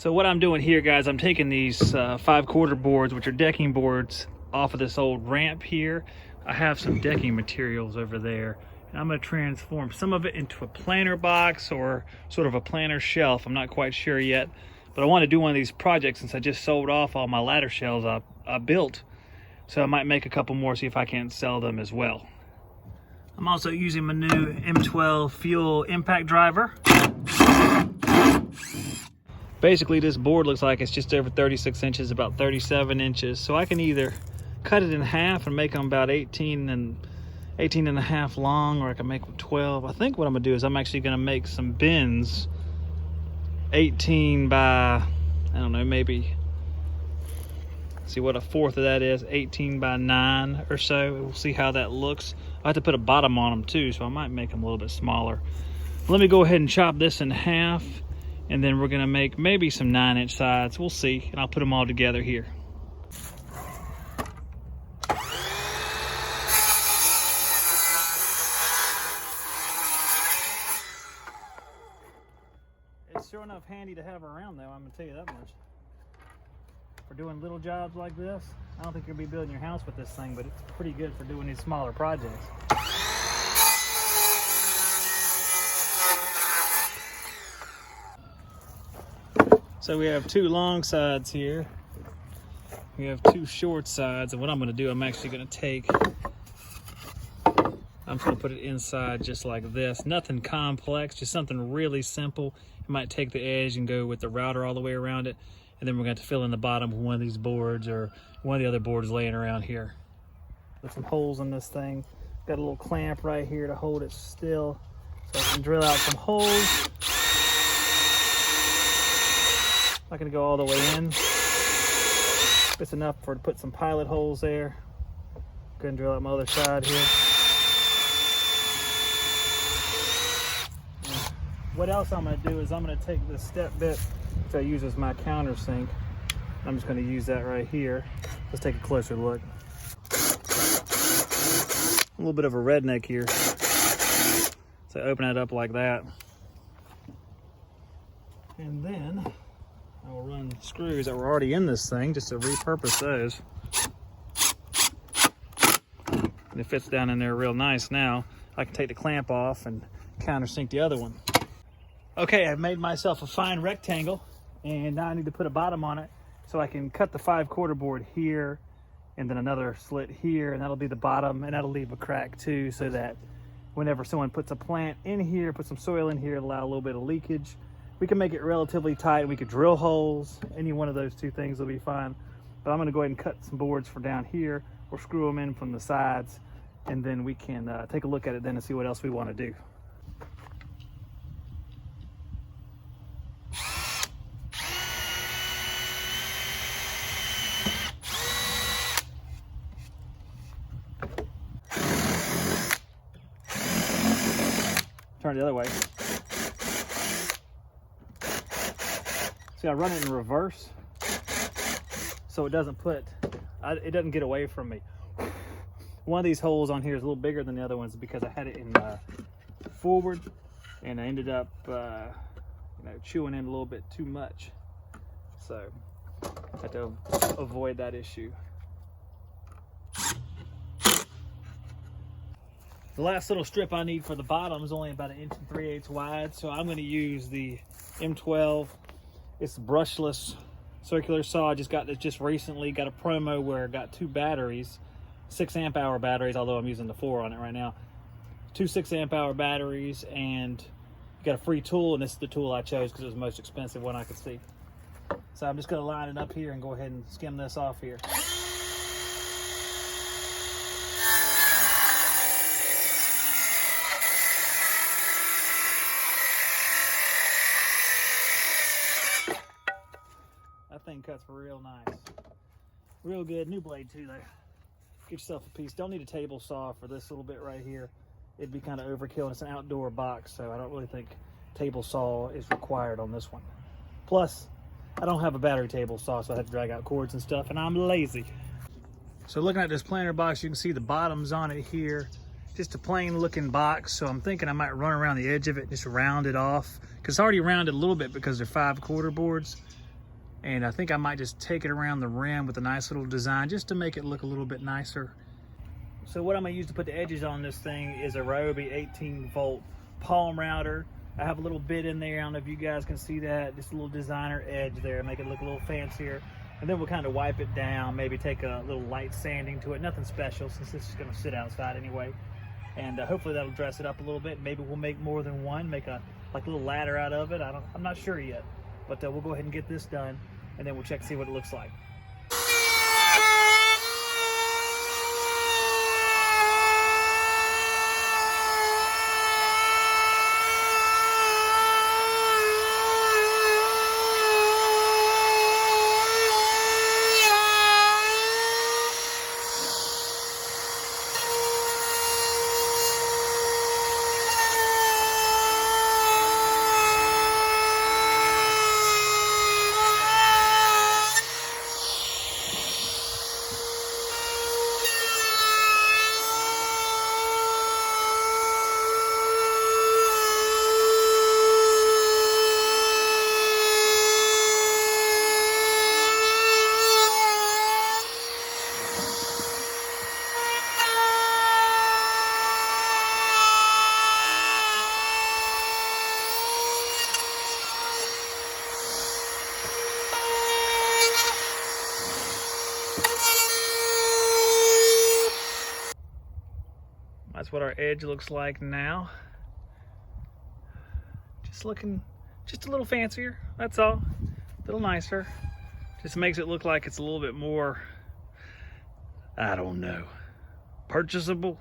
So what I'm doing here, guys, I'm taking these 5/4 boards, which are decking boards, off of this old ramp here. I have some decking materials over there, and I'm going to transform some of it into a planter box or sort of a planter shelf. I'm not quite sure yet, but I want to do one of these projects since I just sold off all my ladder shelves I built. So I might make a couple more, see if I can sell them as well. I'm also using my new M12 fuel impact driver. Basically, this board looks like it's just over 36 inches, about 37 inches. So I can either cut it in half and make them about 18 and a half long, or I can make them 12. I think what I'm gonna do is I'm actually gonna make some bins 18 by, I don't know, maybe, see what a fourth of that is, 18 by 9 or so. We'll see how that looks. I have to put a bottom on them too, so I might make them a little bit smaller. Let me go ahead and chop this in half, and then we're gonna make maybe some 9-inch sides. We'll see, and I'll put them all together here. It's sure enough handy to have around though, I'm gonna tell you that much. For doing little jobs like this, I don't think you'll be building your house with this thing, but it's pretty good for doing these smaller projects. So we have two long sides here. We have two short sides, and what I'm gonna do, I'm actually gonna take, I'm just gonna put it inside just like this. Nothing complex, just something really simple. You might take the edge and go with the router all the way around it, and then we're going to fill in the bottom with one of these boards or one of the other boards laying around here. Put some holes in this thing. Got a little clamp right here to hold it still, so I can drill out some holes. Not going to go all the way in. It's enough to put some pilot holes there. Go ahead and drill out my other side here. What else I'm going to do is I'm going to take this step bit, which I use as my countersink. I'm just going to use that right here. Let's take a closer look. A little bit of a redneck here. So open it up like that. And then I will run screws that were already in this thing just to repurpose those. And it fits down in there real nice now. I can take the clamp off and countersink the other one. Okay, I've made myself a fine rectangle, and now I need to put a bottom on it so I can cut the 5/4 board here and then another slit here, and that'll be the bottom, and that'll leave a crack too, so that whenever someone puts a plant in here, put some soil in here, allow a little bit of leakage, we can make it relatively tight. We could drill holes. Any one of those two things will be fine. But I'm going to go ahead and cut some boards for down here, or screw them in from the sides, and then we can take a look at it then and see what else we want to do. Turn it the other way. See, I run it in reverse, so it doesn't get away from me. One of these holes on here is a little bigger than the other ones because I had it in forward, and I ended up chewing in a little bit too much. So I had to avoid that issue. The last little strip I need for the bottom is only about 1 3/8 inches wide, so I'm going to use the M12. It's brushless circular saw. I just got this just recently. Got a promo where I got 2 batteries, 6 amp hour batteries, although I'm using the 4 on it right now. 2 6 amp hour batteries, and you got a free tool, and this is the tool I chose because it was the most expensive one I could see. So I'm just going to line it up here and go ahead and skim this off here. That thing cuts real nice. Real good. New blade too though. Get yourself a piece. Don't need a table saw for this little bit right here. It'd be kind of overkill. It's an outdoor box, so I don't really think table saw is required on this one. Plus, I don't have a battery table saw, so I have to drag out cords and stuff, and I'm lazy. So looking at this planter box, you can see the bottoms on it here. Just a plain looking box, so I'm thinking I might run around the edge of it, just round it off, because it's already rounded a little bit because they're 5/4 boards. And I think I might just take it around the rim with a nice little design just to make it look a little bit nicer. So what I'm gonna use to put the edges on this thing is a Ryobi 18-volt palm router. I have a little bit in there, I don't know if you guys can see that, just a little designer edge there, make it look a little fancier. And then we'll kind of wipe it down, maybe take a little light sanding to it, nothing special since this is gonna sit outside anyway. And hopefully that'll dress it up a little bit. Maybe we'll make more than one, make a little ladder out of it. I'm not sure yet, but we'll go ahead and get this done, and then we'll check to see what it looks like. That's what our edge looks like now. Just looking just a little fancier, that's all. A little nicer. Just makes it look like it's a little bit more, I don't know, purchasable.